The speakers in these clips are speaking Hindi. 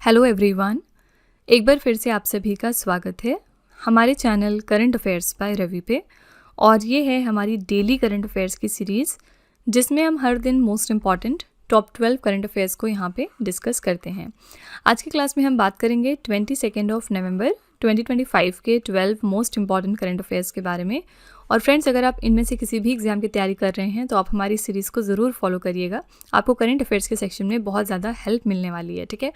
हेलो एवरीवन, एक बार फिर से आप सभी का स्वागत है हमारे channel current affairs by Ravi पे। और ये है हमारी डेली करंट अफेयर्स की सीरीज़ जिसमें हम हर दिन most important top 12 current affairs को यहाँ पे डिस्कस करते हैं। आज की क्लास में हम बात करेंगे 22 नवंबर 2025 के 12 मोस्ट इम्पॉर्टेंट करंट अफेयर्स के बारे में। और फ्रेंड्स, अगर आप इनमें से किसी भी एग्जाम की तैयारी कर रहे हैं तो आप हमारी सीरीज़ को ज़रूर फॉलो करिएगा। आपको करंट अफेयर्स के सेक्शन में बहुत ज़्यादा हेल्प मिलने वाली है, ठीक है।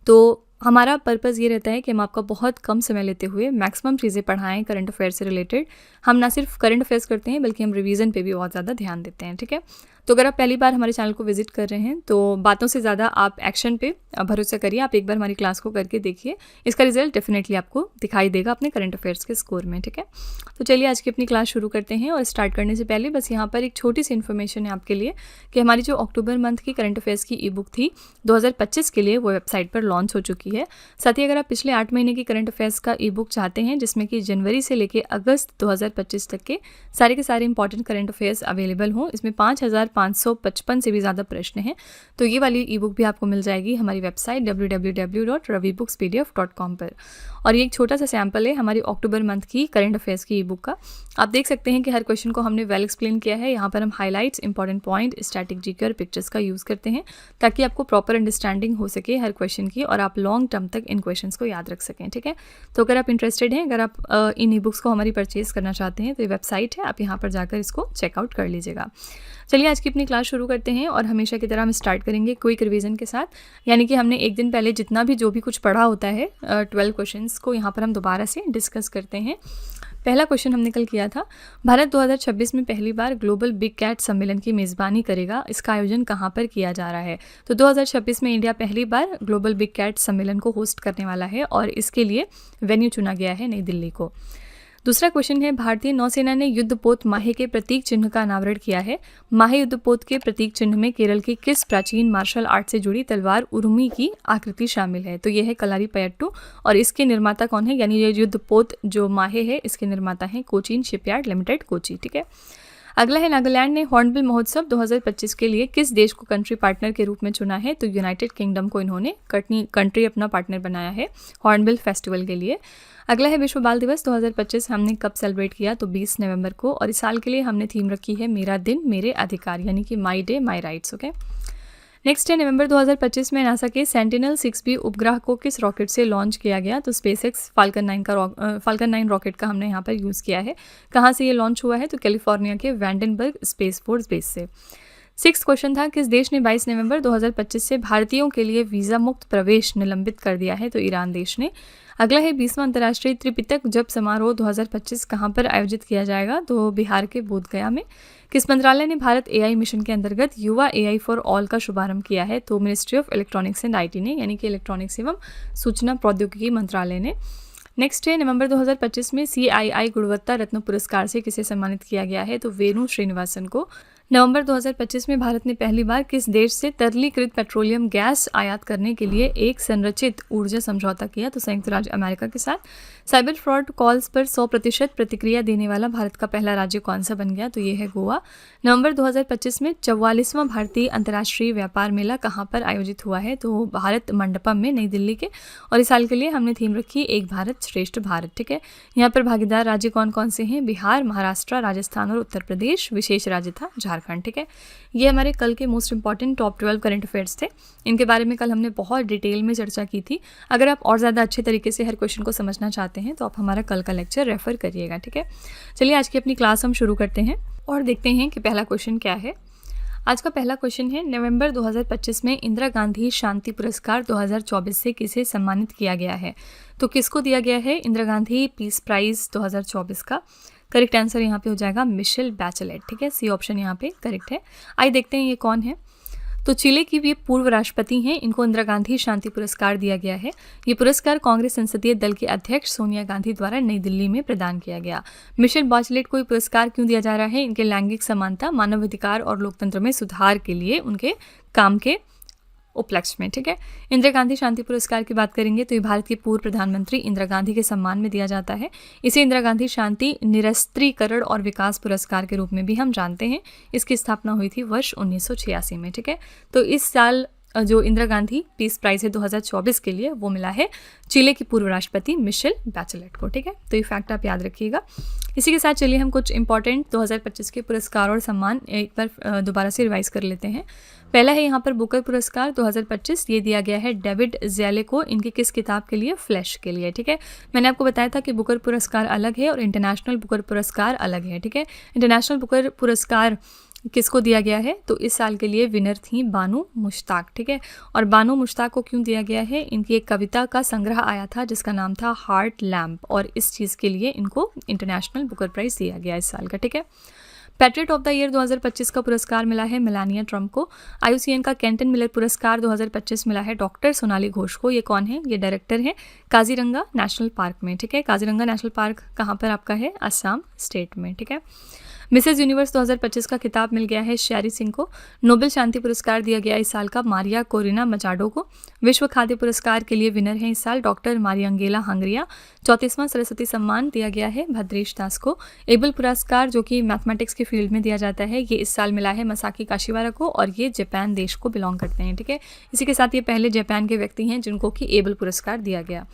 तो हमारा पर्पज़ ये रहता है कि हम आपका बहुत कम समय लेते हुए मैक्सिमम चीज़ें पढ़ाएं करंट अफेयर से रिलेटेड। हम ना सिर्फ करंट अफेयर्स करते हैं बल्कि हम रिवीजन पे भी बहुत ज़्यादा ध्यान देते हैं, ठीक है। तो अगर आप पहली बार हमारे चैनल को विजिट कर रहे हैं तो बातों से ज़्यादा आप एक्शन पे भरोसा करिए। आप एक बार हमारी क्लास को करके देखिए, इसका रिजल्ट डेफिनेटली आपको दिखाई देगा अपने करंट अफेयर्स के स्कोर में, ठीक है। तो चलिए आज की अपनी क्लास शुरू करते हैं। और स्टार्ट करने से पहले बस यहाँ पर एक छोटी सी इन्फॉर्मेशन है आपके लिए कि हमारी जो अक्टूबर मंथ की करंट अफेयर्स की ई बुक थी 2025 के लिए, वो वेबसाइट पर लॉन्च हो चुकी है। साथ ही अगर आप पिछले 8 महीने की करंट अफेयर्स का ई बुक चाहते हैं जिसमें कि जनवरी से लेकर अगस्त 2025 तक के सारे इंपॉर्टेंट करंट अफेयर्स अवेलेबल हों, इसमें 5555 से भी ज़्यादा प्रश्न हैं, तो ये वाली ई बुक भी आपको मिल जाएगी हमारी वेबसाइट www.ravibooks.pdf.com पर। और ये एक छोटा सा सैम्पल है हमारी अक्टूबर मंथ की करंट अफेयर्स की ई बुक का। आप देख सकते हैं कि हर क्वेश्चन को हमने वेल एक्सप्लेन किया है। यहाँ पर हम highlights, important point, static GK और पिक्चर्स का यूज़ करते हैं ताकि आपको प्रॉपर अंडरस्टैंडिंग हो सके हर क्वेश्चन की और आप लॉन्ग टर्म तक इन क्वेश्चंस को याद रख सकें, ठीक है। तो अगर आप इंटरेस्टेड हैं, अगर आप इन ई बुक्स को हमारी परचेज करना चाहते हैं तो ये वेबसाइट है, आप यहाँ पर जाकर इसको चेकआउट कर लीजिएगा। चलिए आज की अपनी क्लास शुरू करते हैं और हमेशा की तरह हम स्टार्ट करेंगे क्विक रिवीजन के साथ। यानी कि हमने एक दिन पहले जितना भी जो भी कुछ पढ़ा होता है 12 क्वेश्चंस को यहाँ पर हम दोबारा से डिस्कस करते हैं। पहला क्वेश्चन हमने कल किया था, भारत 2026 में पहली बार ग्लोबल बिग कैट सम्मेलन की मेज़बानी करेगा, इसका आयोजन कहाँ पर किया जा रहा है। तो 2026 में इंडिया पहली बार ग्लोबल बिग कैट सम्मेलन को होस्ट करने वाला है और इसके लिए वेन्यू चुना गया है नई दिल्ली को। दूसरा क्वेश्चन है, भारतीय नौसेना ने युद्धपोत माहे के प्रतीक चिन्ह का अनावरण किया है। माहे युद्धपोत के प्रतीक चिन्ह में केरल की किस प्राचीन मार्शल आर्ट से जुड़ी तलवार उरुमी की आकृति शामिल है। तो यह है कलारी पयट्टू और इसके निर्माता कौन है, यानी ये युद्धपोत जो माहे है इसके निर्माता हैं कोचीन शिपयार्ड लिमिटेड, कोची, ठीक है। अगला है, नागालैंड ने हॉर्नबिल महोत्सव 2025 के लिए किस देश को कंट्री पार्टनर के रूप में चुना है। तो यूनाइटेड किंगडम को इन्होंने कंट्री अपना पार्टनर बनाया है हॉर्नबिल फेस्टिवल के लिए। अगला है, विश्व बाल दिवस 2025 हमने कब सेलिब्रेट किया। तो 20 नवंबर को। और इस साल के लिए हमने थीम रखी है मेरा दिन मेरे अधिकार, यानी कि my day my rights, okay. Next है, नवंबर 2025 में नासा के सेंटिनल 6B उपग्रह को किस रॉकेट से लॉन्च किया गया। तो स्पेसएक्स फाल्कन 9 रॉकेट का हमने यहाँ पर यूज़ किया है। कहाँ से ये लॉन्च हुआ है। तो कैलिफोर्निया के वैंडनबर्ग स्पेस फोर्स बेस से। 6 क्वेश्चन था, किस देश ने 22 नवंबर 2025 से भारतीयों के लिए वीज़ा मुक्त प्रवेश निलंबित कर दिया है। तो ईरान देश ने। अगला है, 20वां अंतर्राष्ट्रीय त्रिपिटक जप समारोह 2025 कहाँ पर आयोजित किया जाएगा। तो बिहार के बोधगया में। किस मंत्रालय ने भारत AI मिशन के अंतर्गत युवा AI फॉर ऑल का शुभारंभ किया है। तो ministry of electronics and IT ने, यानी कि इलेक्ट्रॉनिक्स एवं सूचना प्रौद्योगिकी मंत्रालय ने। नेक्स्ट है, नवंबर 2025 में CII गुणवत्ता रत्न पुरस्कार से किसे सम्मानित किया गया है। तो वेणु श्रीनिवासन को। नवंबर 2025 में भारत ने पहली बार किस देश से तरलीकृत पेट्रोलियम गैस आयात करने के लिए एक संरचित ऊर्जा समझौता किया। तो संयुक्त राज्य अमेरिका के साथ। साइबर फ्रॉड कॉल्स पर 100% प्रतिक्रिया देने वाला भारत का पहला राज्य कौन सा बन गया। तो ये है गोवा। नवंबर 2025 में 44वां भारतीय अंतर्राष्ट्रीय व्यापार मेला कहाँ पर आयोजित हुआ है। तो भारत मंडपम में, नई दिल्ली के। और इस साल के लिए हमने थीम रखी एक भारत श्रेष्ठ भारत, ठीक है। यहाँ पर भागीदार राज्य कौन कौन से हैं। बिहार, महाराष्ट्र, राजस्थान और उत्तर प्रदेश। विशेष राज्य था झारखंड, ठीक है। ये हमारे कल के most important top 12 current affairs थे। इनके बारे में कल हमने बहुत डिटेल में चर्चा की थी। अगर आप और ज़्यादा अच्छे तरीके से हर क्वेश्चन को समझना चाहते हैं तो आप हमारा कल का लेक्चर रेफर करिएगा, ठीक है। चलिए आज की अपनी क्लास हम शुरू करते हैं और देखते हैं कि पहला क्वेश्चन क्या है। आज का पहला क्वेश्चन है, नवंबर 2025 में इंदिरा गांधी शांति पुरस्कार 2024 से किसे सम्मानित किया गया है। तो किसको दिया गया है इंदिरा गांधी पीस प्राइज 2024 का। करेक्ट आंसर यहाँ पे हो जाएगा मिशेल बैचेलेट, ठीक है। सी ऑप्शन यहाँ पे करेक्ट है। आइए देखते हैं ये कौन है। तो चिले की ये पूर्व राष्ट्रपति हैं, इनको इंदिरा गांधी शांति पुरस्कार दिया गया है। ये पुरस्कार कांग्रेस संसदीय दल के अध्यक्ष सोनिया गांधी द्वारा नई दिल्ली में प्रदान किया गया। मिशेल बैचेलेट को ये पुरस्कार क्यों दिया जा रहा है। इनके लैंगिक समानता, मानवाधिकार और लोकतंत्र में सुधार के लिए उनके काम के उपलक्ष्य में, ठीक है। इंदिरा गांधी शांति पुरस्कार की बात करेंगे तो ये भारत की पूर्व प्रधानमंत्री इंदिरा गांधी के सम्मान में दिया जाता है। इसे इंदिरा गांधी शांति निरस्त्रीकरण और विकास पुरस्कार के रूप में भी हम जानते हैं। इसकी स्थापना हुई थी वर्ष 1986 में, ठीक है। तो इस साल जो इंदिरा गांधी पीस प्राइज़ है 2024 के लिए, वो मिला है चिले की पूर्व राष्ट्रपति मिशेल बैचेलेट को। ठीक है, तो ये फैक्ट आप याद रखिएगा। इसी के साथ चलिए हम कुछ इंपॉर्टेंट 2025 के पुरस्कार और सम्मान एक बार दोबारा से रिवाइज कर लेते हैं। पहला है यहाँ पर बुकर पुरस्कार 2025, ये दिया गया है डेविड ज़ैले को। इनकी किस किताब के लिए? फ्लैश के लिए। ठीक है, मैंने आपको बताया था कि बुकर पुरस्कार अलग है और इंटरनेशनल बुकर पुरस्कार अलग है। ठीक है, इंटरनेशनल बुकर पुरस्कार किसको दिया गया है? तो इस साल के लिए विनर थी बानो मुश्ताक। ठीक है, और बानो मुश्ताक को क्यों दिया गया है? इनकी एक कविता का संग्रह आया था जिसका नाम था हार्ट लैम्प, और इस चीज़ के लिए इनको इंटरनेशनल बुकर प्राइज़ दिया गया इस साल का। ठीक है, पैट्रियट ऑफ द ईयर 2025 का पुरस्कार मिला है मेलानिया ट्रम्प को। IUCN का केंटन मिलर पुरस्कार 2025 मिला है डॉक्टर सोनाली घोष को। ये कौन है? ये डायरेक्टर हैं काजीरंगा नेशनल पार्क में। ठीक है, काजीरंगा नेशनल पार्क कहाँ पर आपका है? असम स्टेट में। ठीक है, मिसेज यूनिवर्स 2025 का खिताब मिल गया है श्यारी सिंह को। नोबेल शांति पुरस्कार दिया गया इस साल का मारिया कोरिना मचाडो को। विश्व खाद्य पुरस्कार के लिए विनर हैं इस साल डॉक्टर मारियंगेला हंगरिया। 34वां सरस्वती सम्मान दिया गया है भद्रेश दास को। एबल पुरस्कार जो कि मैथमेटिक्स के फील्ड में दिया जाता है, ये इस साल मिला है मसाकी काशिवारा को, और ये जापान देश को बिलोंग करते हैं। ठीक है, इसी के साथ ये पहले जापान के व्यक्ति हैं जिनको कि एबल पुरस्कार दिया गया।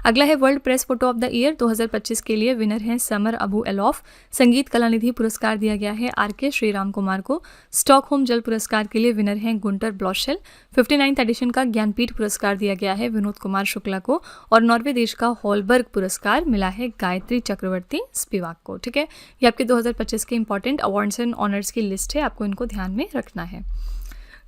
अगला है world press photo of the year 2025 के लिए विनर हैं समर अबू एलॉफ। संगीत कलानिधि पुरस्कार दिया गया है RK श्रीराम कुमार को। स्टॉकहोम जल पुरस्कार के लिए विनर हैं गुंटर ब्लॉशेल। 59th एडिशन का ज्ञानपीठ पुरस्कार दिया गया है विनोद कुमार शुक्ला को, और नॉर्वे देश का हॉलबर्ग पुरस्कार मिला है गायत्री चक्रवर्ती स्पिवाक को। ठीक है, ये आपके 2025 के इंपॉर्टेंट अवार्ड्स एंड ऑनर्स की लिस्ट है, आपको इनको ध्यान में रखना है।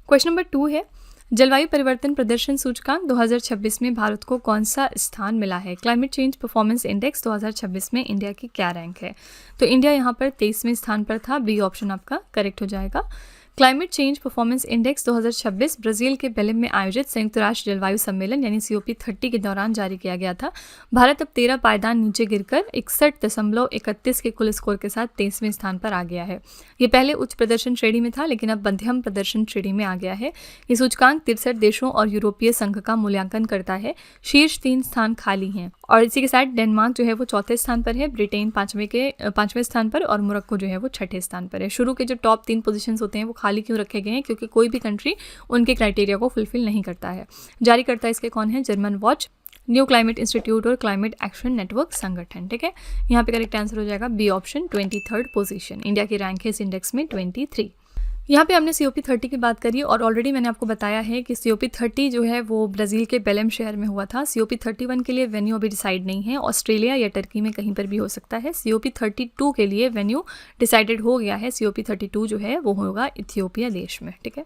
क्वेश्चन नंबर 2 है जलवायु परिवर्तन प्रदर्शन सूचकांक 2026 में भारत को कौन सा स्थान मिला है? क्लाइमेट चेंज परफॉर्मेंस इंडेक्स 2026 में इंडिया की क्या रैंक है? तो इंडिया यहाँ पर 23वें स्थान पर था। बी ऑप्शन आपका करेक्ट हो जाएगा। Climate change performance index 2026 Brazil के बेलेम में आयोजित संयुक्त राष्ट्र जलवायु सम्मेलन यानी COP30 के दौरान जारी किया गया था। भारत अब 13 पायदान नीचे गिरकर 61.31 के कुल स्कोर के साथ 23वें स्थान पर आ गया है। ये पहले उच्च प्रदर्शन श्रेणी में था, लेकिन अब मध्यम प्रदर्शन श्रेणी में आ गया है। ये सूचकांक 63 देशों और यूरोपीय संघ का मूल्यांकन करता है। शीर्ष 3 स्थान खाली हैं, और इसी के साथ डेनमार्क जो है वो 4थे स्थान पर है, ब्रिटेन 5वें स्थान पर, और मोरक्को जो है वो 6ठे स्थान पर है। शुरू के जो टॉप 3 पोजीशंस होते हैं वो खाली क्यों रखे गए हैं? क्योंकि कोई भी कंट्री उनके क्राइटेरिया को फुलफिल नहीं करता है। जारी करता है इसके कौन है? German watch, new climate institute और क्लाइमेट एक्शन नेटवर्क संगठन। ठीक है, यहाँ पे करेक्ट आंसर हो जाएगा B option 23rd position. India की रैंक है इस इंडेक्स में 23। यहाँ पे हमने COP30 की बात करी, और ऑलरेडी मैंने आपको बताया है कि COP30 जो है वो ब्राज़ील के बेलेम शहर में हुआ था। COP31 के लिए वेन्यू अभी डिसाइड नहीं है, ऑस्ट्रेलिया या टर्की में कहीं पर भी हो सकता है। COP32 के लिए वेन्यू डिसाइडेड हो गया है। COP32 जो है वो होगा इथियोपिया देश में। ठीक है,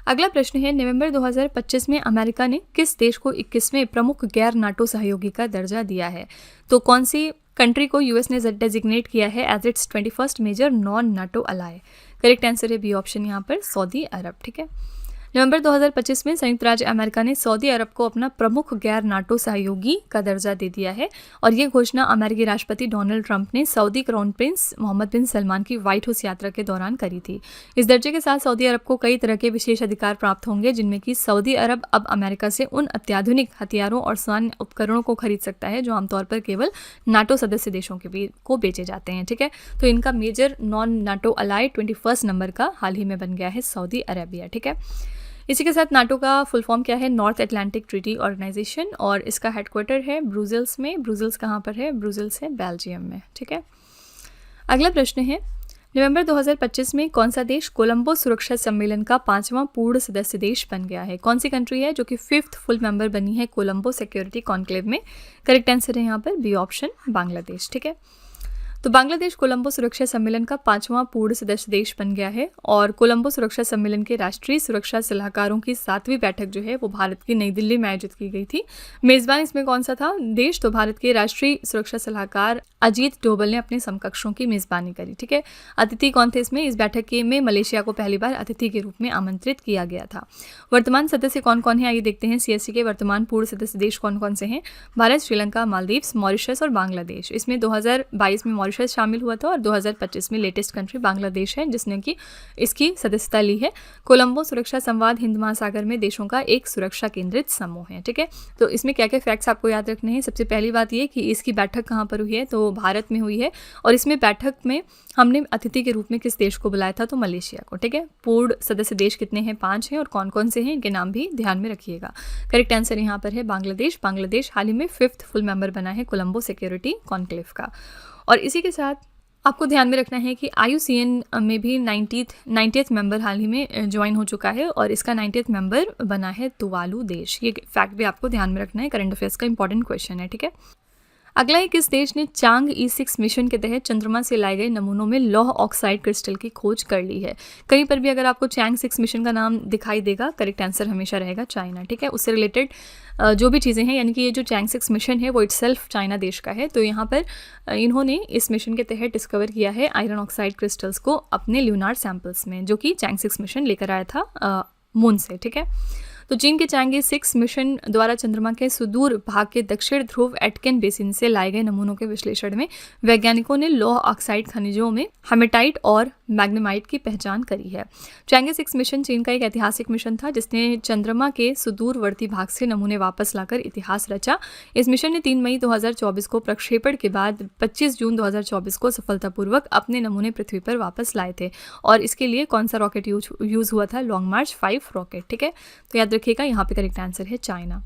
अगला प्रश्न है नवंबर 2025 में अमेरिका ने किस देश को 21वें प्रमुख गैर नाटो सहयोगी का दर्जा दिया है? तो कौन सी कंट्री को US ने डेजिग्नेट किया है as its 21st major non NATO ally? Correct answer है बी ऑप्शन यहाँ पर सऊदी अरब। ठीक है, नवंबर 2025 में संयुक्त राज्य अमेरिका ने सऊदी अरब को अपना प्रमुख गैर नाटो सहयोगी का दर्जा दे दिया है, और ये घोषणा अमेरिकी राष्ट्रपति डोनाल्ड ट्रंप ने सऊदी क्राउन प्रिंस मोहम्मद बिन सलमान की व्हाइट हाउस यात्रा के दौरान करी थी। इस दर्जे के साथ सऊदी अरब को कई तरह के विशेष अधिकार प्राप्त होंगे, जिनमें कि सऊदी अरब अब अमेरिका से उन अत्याधुनिक हथियारों और सैन्य उपकरणों को खरीद सकता है जो आमतौर पर केवल नाटो सदस्य देशों को बेचे जाते हैं। ठीक है, तो इनका मेजर नॉन नाटो अलाय 21 नंबर का हाल ही में बन गया है सऊदी अरेबिया। ठीक है, इसी के साथ नाटो का फुल फॉर्म क्या है? नॉर्थ अटलांटिक ट्रीटी ऑर्गेनाइजेशन, और इसका हेडक्वार्टर है ब्रुसेल्स में। ब्रुसेल्स कहाँ पर है? ब्रुसेल्स है बेल्जियम में। ठीक है, अगला प्रश्न है नवंबर 2025 में कौन सा देश कोलंबो सुरक्षा सम्मेलन का 5वां पूर्ण सदस्य देश बन गया है? कौन सी कंट्री है जो कि 5th फुल मेंबर बनी है कोलंबो सिक्योरिटी कॉन्क्लेव में? करेक्ट आंसर है यहाँ पर बी ऑप्शन बांग्लादेश। ठीक है, तो बांग्लादेश कोलंबो सुरक्षा सम्मेलन का 5वां पूर्ण सदस्य देश बन गया है, और कोलंबो सुरक्षा सम्मेलन के राष्ट्रीय सुरक्षा सलाहकारों की 7वीं बैठक जो है वो भारत की नई दिल्ली में आयोजित की गई थी। मेजबान इसमें कौन सा था देश? तो भारत के राष्ट्रीय सुरक्षा सलाहकार अजीत डोभाल ने अपने समकक्षों की मेजबानी करी। ठीक है, अतिथि कौन थे इसमें? इस बैठक में मलेशिया को पहली बार अतिथि के रूप में आमंत्रित किया गया था। वर्तमान सदस्य कौन कौन है आइए देखते हैं। CSC के वर्तमान पूर्ण सदस्य देश कौन कौन से हैं? भारत, श्रीलंका, मालदीव्स, मॉरिशस और बांग्लादेश। इसमें 2022 में मॉरिशस शामिल हुआ था और 2025 में लेटेस्ट कंट्री बांग्लादेश है जिसने कि इसकी सदस्यता ली है। कोलंबो सुरक्षा संवाद हिंद महासागर में देशों का एक सुरक्षा केंद्रित समूह है। ठीक है, तो इसमें क्या क्या फैक्ट्स आपको याद रखने हैं। सबसे पहली बात ये कि इसकी बैठक कहाँ पर हुई है, तो भारत में हुई है और इसमें बैठक में हमने अतिथि के रूप में किस देश को बुलाया था, तो मलेशिया को। ठीक है, पूर्ण सदस्य देश कितने हैं, 5 हैं और कौन कौन से हैं इनके नाम भी ध्यान में रखिएगा। करेक्ट आंसर यहाँ पर है बांग्लादेश। बांग्लादेश हाल ही में 5th फुल मेंबर बना है कोलंबो सिक्योरिटी कॉन्क्लेव का। और इसी के साथ आपको ध्यान में रखना है कि IUCN में भी 90th मेंबर हाल ही में ज्वाइन हो चुका है और इसका 90th मेंबर बना है तुवालू देश। ये फैक्ट भी आपको ध्यान में रखना है, करंट अफेयर्स का इंपॉर्टेंट क्वेश्चन है। ठीक है, अगला है किस देश ने चांग E6 मिशन के तहत चंद्रमा से लाए गए नमूनों में लौह ऑक्साइड क्रिस्टल की खोज कर ली है। कहीं पर भी अगर आपको चांग 6 मिशन का नाम दिखाई देगा, करेक्ट आंसर हमेशा रहेगा चाइना। ठीक है, उससे रिलेटेड जो भी चीज़ें हैं, यानी कि ये जो चांग 6 मिशन है वो इटसेल्फ चाइना देश का है। तो यहाँ पर इन्होंने इस मिशन के तहत डिस्कवर किया है आयरन ऑक्साइड क्रिस्टल्स को अपने ल्यूनार सैंपल्स में, जो कि चांग 6 मिशन लेकर आया था मून से। ठीक है, तो चीन के चांग 6 मिशन द्वारा चंद्रमा के सुदूर भाग के दक्षिण ध्रुव एटकेन बेसिन से लाए गए नमूनों के विश्लेषण में वैज्ञानिकों ने लौह ऑक्साइड खनिजों में हेमेटाइट और मैग्नेमाइट की पहचान करी है। चांग 6 मिशन चीन का एक ऐतिहासिक मिशन था जिसने चंद्रमा के सुदूरवर्ती भाग से नमूने वापस लाकर इतिहास रचा। इस मिशन ने 3 मई 2024 को प्रक्षेपण के बाद 25 जून 2024 को सफलतापूर्वक अपने नमूने पृथ्वी पर वापस लाए थे। और इसके लिए कौन सा रॉकेट यूज हुआ था, लॉन्ग मार्च 5 रॉकेट। ठीक है, तो याद रखिएगा यहाँ पे करेक्ट आंसर है चाइना।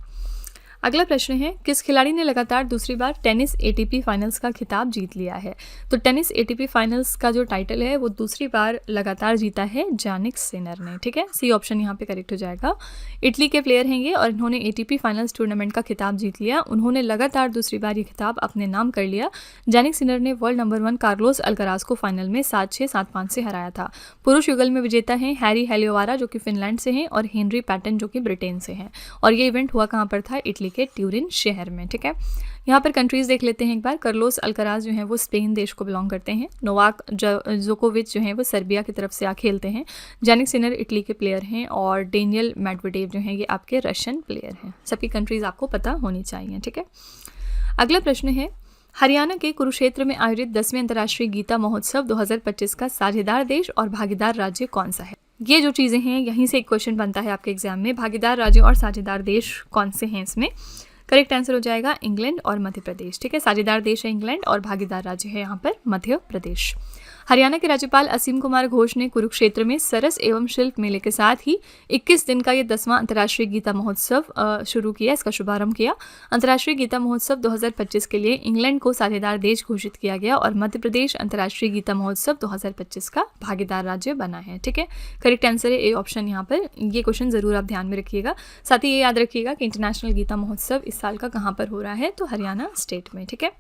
अगला प्रश्न है किस खिलाड़ी ने लगातार दूसरी बार टेनिस ATP फाइनल्स का खिताब जीत लिया है। तो टेनिस ATP फाइनल्स का जो टाइटल है वो दूसरी बार लगातार जीता है जानिक सिनर ने। ठीक है, सी ऑप्शन यहाँ पे करेक्ट हो जाएगा। इटली के प्लेयर हैं ये और इन्होंने ATP फाइनल्स टूर्नामेंट का खिताब जीत लिया। उन्होंने लगातार दूसरी बार ये खिताब अपने नाम कर लिया। जानिक सिनर ने वर्ल्ड नंबर 1 कार्लोस अल्कराज को फाइनल में 7-6, 7-5 से हराया था। पुरुष युगल में विजेता हैं हैरी हेलियोवारा जो कि फिनलैंड से हैं और हेनरी पैटन जो कि ब्रिटेन से हैं। और ये इवेंट हुआ कहाँ पर था, इटली के ट्यूरिन शहर में। ठीक है, यहाँ पर कंट्रीज देख लेते हैं एक बार। कार्लोस अल्कराज जो है वो स्पेन देश को बिलोंग करते हैं। नोवाक जोकोविच जो है वो सर्बिया की तरफ से खेलते हैं। जानिक सिनर इटली के प्लेयर हैं और डेनियल मेडवेडेव जो हैं ये आपके रशियन प्लेयर हैं। सबकी कंट्रीज आपको पता होनी चाहिए। ठीक है, अगला प्रश्न है हरियाणा के कुरुक्षेत्र में आयोजित 10वें अंतर्राष्ट्रीय गीता महोत्सव 2025 का साझेदार देश और भागीदार राज्य कौन सा है। ये जो चीज़ें हैं यहीं से एक क्वेश्चन बनता है आपके एग्जाम में, भागीदार राज्य और साझेदार देश कौन से हैं इसमें। करेक्ट आंसर हो जाएगा इंग्लैंड और मध्य प्रदेश। ठीक है, साझेदार देश है इंग्लैंड और भागीदार राज्य है यहाँ पर मध्य प्रदेश। हरियाणा के राज्यपाल असीम कुमार घोष ने कुरुक्षेत्र में सरस एवं शिल्प मेले के साथ ही 21 दिन का ये 10वां अंतर्राष्ट्रीय गीता महोत्सव शुरू किया, इसका शुभारंभ किया। अंतर्राष्ट्रीय गीता महोत्सव 2025 के लिए इंग्लैंड को साझेदार देश घोषित किया गया और मध्य प्रदेश अंतर्राष्ट्रीय गीता महोत्सव 2025 का भागीदार राज्य बना है। ठीक है, करेक्ट आंसर है ए ऑप्शन। यहाँ पर ये क्वेश्चन जरूर आप ध्यान में रखिएगा। साथ ही ये याद रखिएगा कि इंटरनेशनल गीता महोत्सव इस साल का कहाँ पर हो रहा है, तो हरियाणा स्टेट में। ठीक है,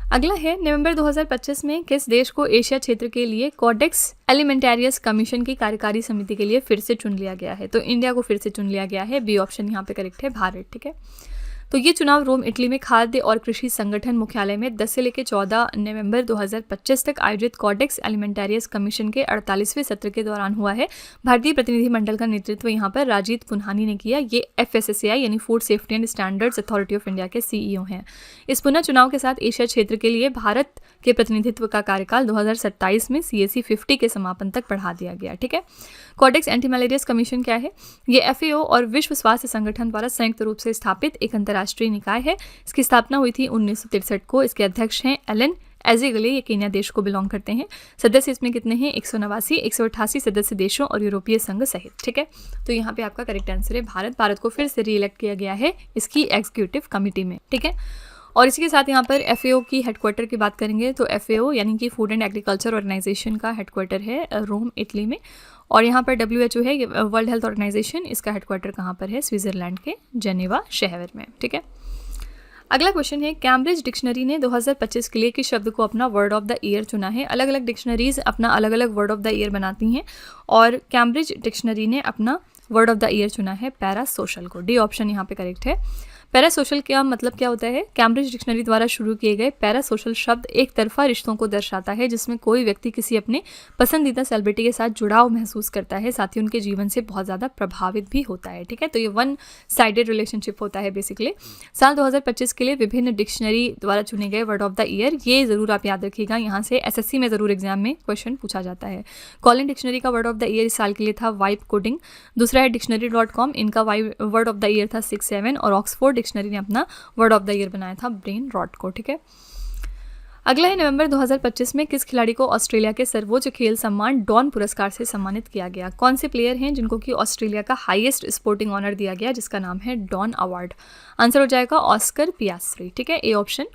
अगला है नवंबर 2025 में किस देश को एशिया क्षेत्र के लिए कोडेक्स एलिमेंटेरियस कमीशन की कार्यकारी समिति के लिए फिर से चुन लिया गया है। तो इंडिया को फिर से चुन लिया गया है, बी ऑप्शन यहाँ पे करेक्ट है भारत। ठीक है, तो ये चुनाव रोम इटली में खाद्य और कृषि संगठन मुख्यालय में 10 से लेकर 14 नवंबर 2025 तक आयोजित कोडेक्स एलिमेंटेरियस कमीशन के 48वें सत्र के दौरान हुआ है। भारतीय प्रतिनिधिमंडल का नेतृत्व यहाँ पर राजीत पुन्हानी ने किया। ये FSSAI यानी food safety and standards authority of India के CEO हैं। इस पुनः चुनाव के साथ एशिया क्षेत्र के लिए भारत के प्रतिनिधित्व का कार्यकाल 2027 में CAC 50 के समापन तक बढ़ा दिया गया। ठीक है, कोडेक्स एंटी मलेरियस कमीशन क्या है, ये FAO और विश्व स्वास्थ्य संगठन द्वारा संयुक्त रूप से स्थापित एक अंतर्राष्ट्रीय निकाय है। इसकी स्थापना हुई थी 1963 को। इसके अध्यक्ष हैं एलन एजेगले, ये केन्या देश को बिलोंग करते हैं। सदस्य इसमें कितने हैं, 189, 188 सदस्य देशों और यूरोपीय संघ सहित। ठीक है, तो यहाँ पे आपका करेक्ट आंसर है भारत। भारत को फिर से रीइलेक्ट किया गया है इसकी एग्जीक्यूटिव कमिटी में। ठीक है, और इसी के साथ यहाँ पर FAO की हेडक्वार्टर की बात करेंगे तो FAO यानी कि फूड एंड एग्रीकल्चर ऑर्गेनाइजेशन का हेडक्वार्टर है रोम इटली में। और यहाँ पर WHO है वर्ल्ड हेल्थ ऑर्गेनाइजेशन, इसका हेडक्वार्टर कहाँ पर है, स्विट्जरलैंड के जेनेवा शहर में। ठीक है, अगला क्वेश्चन है कैम्ब्रिज डिक्शनरी ने 2025 के लिए किस शब्द को अपना वर्ड ऑफ द ईयर चुना है। अलग अलग डिक्शनरीज अपना अलग अलग वर्ड ऑफ द ईयर बनाती हैं और कैम्ब्रिज डिक्शनरी ने अपना वर्ड ऑफ द ईयर चुना है पैरा सोशल को। डी ऑप्शन यहाँ पे करेक्ट है। पैरा सोशल का मतलब क्या होता है? कैम्ब्रिज डिक्शनरी द्वारा शुरू किए गए पैरा सोशल शब्द एक तरफा रिश्तों को दर्शाता है जिसमें कोई व्यक्ति किसी अपने पसंदीदा सेलिब्रिटी के साथ जुड़ाव महसूस करता है, साथ ही उनके जीवन से बहुत ज़्यादा प्रभावित भी होता है। ठीक है, तो ये वन साइडेड रिलेशनशिप होता है बेसिकली। साल 2025 के लिए विभिन्न डिक्शनरी द्वारा चुने गए वर्ड ऑफ द ईयर, ये ज़रूर आप याद रखिएगा, यहाँ से SSC में ज़रूर एग्जाम में क्वेश्चन पूछा जाता है। कॉलिन डिक्शनरी का वर्ड ऑफ द ईयर इस साल के लिए था वाइब कोडिंग। दूसरा है डिक्शनरी.com, इनका वर्ड ऑफ द ईयर था 6-7 और ऑक्सफोर्ड डिक्शनरी ने अपना वर्ड ऑफ द ईयर बनाया था ब्रेन रॉट को। ठीक है, अगला है नवंबर 2025 में किस खिलाड़ी को ऑस्ट्रेलिया के सर्वोच्च खेल सम्मान डॉन पुरस्कार से सम्मानित किया गया? कौन से प्लेयर हैं जिनको कि ऑस्ट्रेलिया का हाईएस्ट स्पोर्टिंग ऑनर दिया गया जिसका नाम है डॉन अवार्ड? आंसर हो जाएगा ऑस्कर पियास्त्री। ठीक है, ए ऑप्शन।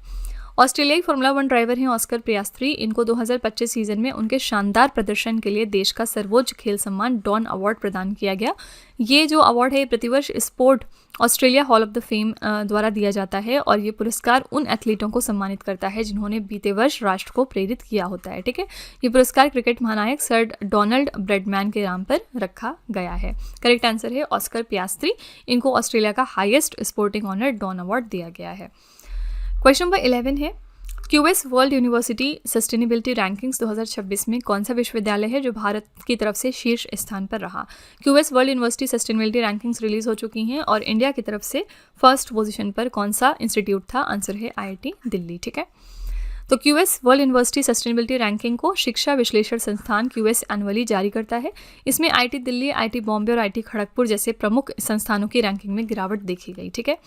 ऑस्ट्रेलियाई फॉर्मूला 1 ड्राइवर हैं ऑस्कर पियास्त्री। इनको 2025 सीजन में उनके शानदार प्रदर्शन के लिए देश का सर्वोच्च खेल सम्मान डॉन अवार्ड प्रदान किया गया। ये जो अवार्ड है प्रतिवर्ष sport Australia hall of the fame द्वारा दिया जाता है और ये पुरस्कार उन एथलीटों को सम्मानित करता है जिन्होंने बीते वर्ष राष्ट्र को प्रेरित किया होता है। ठीक है, ये पुरस्कार क्रिकेट महानायक सर डोनाल्ड ब्रैडमैन के नाम पर रखा गया है। करेक्ट आंसर है ऑस्कर पियास्त्री। इनको ऑस्ट्रेलिया का highest sporting honour Don award दिया गया है। क्वेश्चन नंबर 11 है QS world university sustainability rankings 2026 में कौन सा विश्वविद्यालय है जो भारत की तरफ से शीर्ष स्थान पर रहा? QS world university sustainability rankings release हो चुकी हैं और इंडिया की तरफ से फर्स्ट पोजीशन पर कौन सा इंस्टीट्यूट था? आंसर है IIT दिल्ली। ठीक है, तो QS world university sustainability ranking को शिक्षा विश्लेषण संस्थान क्यूएस एनुअली जारी करता है। इसमें IIT दिल्ली, IIT बॉम्बे और IIT खड़गपुर जैसे प्रमुख संस्थानों की रैंकिंग में गिरावट देखी गई। ठीक है,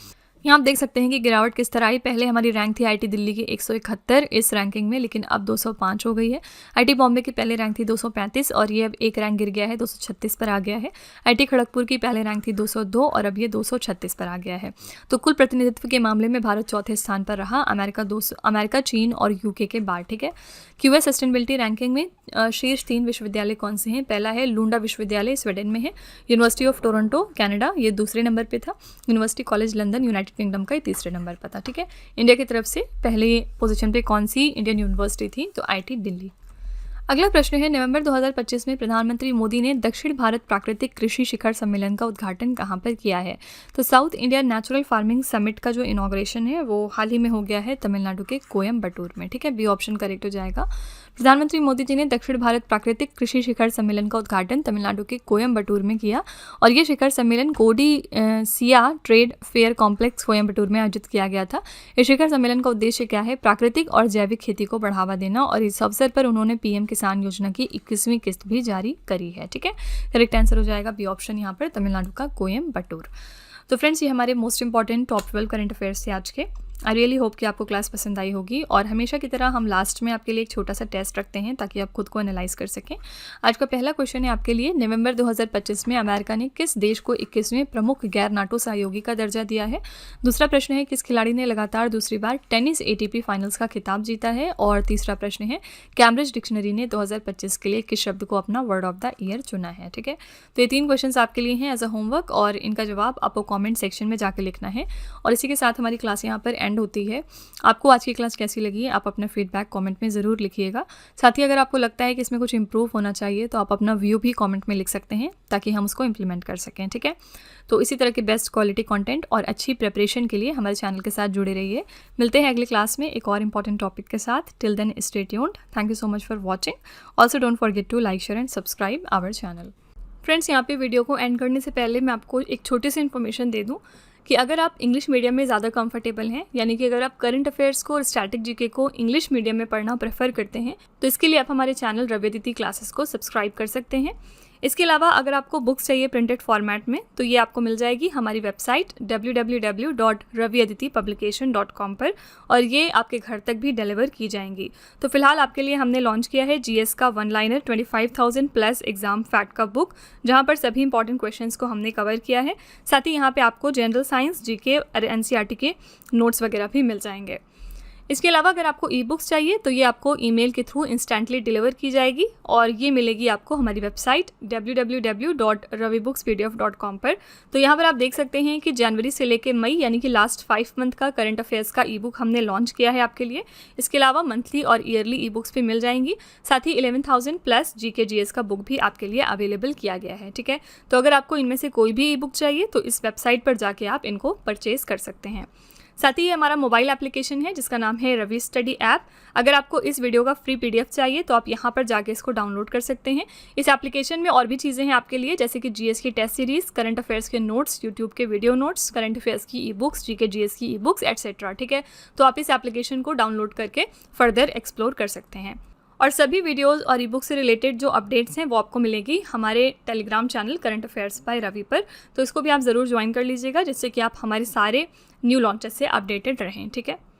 यहाँ आप देख सकते हैं कि गिरावट किस तरह आई। पहले हमारी रैंक थी IIT दिल्ली की 171 इस रैंकिंग में, लेकिन अब 205 हो गई है। IIT बॉम्बे की पहले रैंक थी 235 और ये अब एक रैंक गिर गया है, 236 पर आ गया है। IIT खड़गपुर की पहले रैंक थी 202 और अब ये 236 पर आ गया है। तो कुल प्रतिनिधित्व के मामले में भारत चौथे स्थान पर रहा, अमेरिका, चीन और UK के बाद। ठीक है, क्यूएस सस्टेनेबिलिटी रैंकिंग में शीर्ष 3 विश्वविद्यालय कौन से हैं? पहला है लुंडा विश्वविद्यालय, स्वीडन में है। यूनिवर्सिटी ऑफ टोरंटो, कनाडा, ये दूसरे नंबर पे था। University college London, United kingdom का तीसरे नंबर पर था। ठीक है, इंडिया की तरफ से पहले पोजीशन पे कौन सी इंडियन यूनिवर्सिटी थी? तो IIT दिल्ली। अगला प्रश्न है नवंबर 2025 में प्रधानमंत्री मोदी ने दक्षिण भारत प्राकृतिक कृषि शिखर सम्मेलन का उद्घाटन कहाँ पर किया है? तो south India natural farming summit का जो इनॉग्रेशन है वो हाल ही में हो गया है तमिलनाडु के कोयम्बटूर में। ठीक है, बी ऑप्शन करेक्ट हो जाएगा। प्रधानमंत्री मोदी जी ने दक्षिण भारत प्राकृतिक कृषि शिखर सम्मेलन का उद्घाटन तमिलनाडु के कोयम्बटूर में किया और ये शिखर सम्मेलन कोडीसिया ट्रेड फेयर कॉम्प्लेक्स कोयम्बटूर में आयोजित किया गया था। इस शिखर सम्मेलन का उद्देश्य क्या है? प्राकृतिक और जैविक खेती को बढ़ावा देना और इस अवसर पर उन्होंने PM किसान योजना की 21वीं किस्त भी जारी करी है। ठीक है, करेक्ट आंसर हो जाएगा बी ऑप्शन यहाँ पर तमिलनाडु का कोयम्बटूर। तो फ्रेंड्स, ये हमारे most important top 12 current affairs थे आज के। आई रियली होप कि आपको क्लास पसंद आई होगी और हमेशा की तरह हम लास्ट में आपके लिए एक छोटा सा टेस्ट रखते हैं ताकि आप खुद को एनालाइज कर सकें। आज का पहला क्वेश्चन है आपके लिए, नवंबर 2025 में अमेरिका ने किस देश को 21वें प्रमुख गैर नाटो सहयोगी का दर्जा दिया है? दूसरा प्रश्न है किस खिलाड़ी ने लगातार दूसरी बार टेनिस ATP फाइनल्स का खिताब जीता है? और तीसरा प्रश्न है कैम्ब्रिज डिक्शनरी ने 2025 के लिए किस शब्द को अपना वर्ड ऑफ द ईयर चुना है? ठीक है, तो ये 3 क्वेश्चन आपके लिए हैं एज अ होमवर्क और इनका जवाब आपको कॉमेंट सेक्शन में जाकर लिखना है। और इसी के साथ हमारी क्लास यहाँ पर एंड होती है। आपको आज की क्लास कैसी लगी है आप अपना फीडबैक कमेंट में ज़रूर लिखिएगा। साथ ही अगर आपको लगता है कि इसमें कुछ इंप्रूव होना चाहिए तो आप अपना व्यू भी कमेंट में लिख सकते हैं ताकि हम उसको इम्प्लीमेंट कर सकें। ठीक है, तो इसी तरह के बेस्ट क्वालिटी कंटेंट और अच्छी प्रिपरेशन के लिए हमारे चैनल के साथ जुड़े रहिए। मिलते हैं अगली क्लास में एक और इंपॉर्टेंट टॉपिक के साथ। Till then stay tuned. Thank you so much for watching. Also don't forget to like, share and subscribe our channel. Friends, यहाँ पे वीडियो को एंड करने से पहले मैं आपको एक छोटी सी इन्फॉर्मेशन दे दूँ कि अगर आप इंग्लिश मीडियम में ज़्यादा कंफर्टेबल हैं, यानी कि अगर आप करंट अफेयर्स को और स्टैटिक GK को इंग्लिश मीडियम में पढ़ना प्रेफर करते हैं तो इसके लिए आप हमारे चैनल रवि अदिति क्लासेस को सब्सक्राइब कर सकते हैं। इसके अलावा अगर आपको बुक्स चाहिए प्रिंटेड फॉर्मेट में तो ये आपको मिल जाएगी हमारी वेबसाइट www.raviaditipublication.com पर और ये आपके घर तक भी डिलीवर की जाएंगी। तो फिलहाल आपके लिए हमने लॉन्च किया है GS का 1 लाइनर 25,000 प्लस एग्जाम फैक्ट का बुक, जहाँ पर सभी इंपॉर्टेंट क्वेश्चंस को हमने कवर किया है। साथ ही यहाँ पे आपको जनरल साइंस, GK और NCERT के नोट्स वगैरह भी मिल जाएंगे। इसके अलावा अगर आपको ई बुक्स चाहिए तो ये आपको ईमेल के थ्रू इंस्टेंटली डिलीवर की जाएगी और ये मिलेगी आपको हमारी वेबसाइट www.ravibooks.pdf.com पर। तो यहाँ पर आप देख सकते हैं कि जनवरी से लेकर मई यानी कि लास्ट 5 मंथ का करंट अफेयर्स का ई बुक हमने लॉन्च किया है आपके लिए। इसके अलावा मंथली और ईयरली ई बुक्स भी मिल जाएंगी। साथ ही 11,000 प्लस GK GS का बुक भी आपके लिए अवेलेबल किया गया है। ठीक है, तो अगर आपको इनमें से कोई भी ई बुक चाहिए तो इस वेबसाइट पर जाके आप इनको परचेज कर सकते हैं। साथ ही ये हमारा मोबाइल एप्लीकेशन है जिसका नाम है रवि स्टडी ऐप। अगर आपको इस वीडियो का फ्री PDF चाहिए तो आप यहाँ पर जाके इसको डाउनलोड कर सकते हैं। इस एप्लीकेशन में और भी चीज़ें हैं आपके लिए, जैसे कि GS की टेस्ट सीरीज़, करंट अफेयर्स के नोट्स, यूट्यूब के वीडियो नोट्स, करंट अफेयर्स की ई बुक्स, GK GS की ई बुक्स एट्सेट्रा। ठीक है, तो आप इस एप्लीकेशन को डाउनलोड करके फर्दर एक्सप्लोर कर सकते हैं। और सभी वीडियोस और ई बुक से रिलेटेड जो अपडेट्स हैं वो आपको मिलेगी हमारे telegram channel current affairs by Ravi पर। तो इसको भी आप ज़रूर ज्वाइन कर लीजिएगा जिससे कि आप हमारे सारे न्यू लॉन्चेस से अपडेटेड रहें। ठीक है।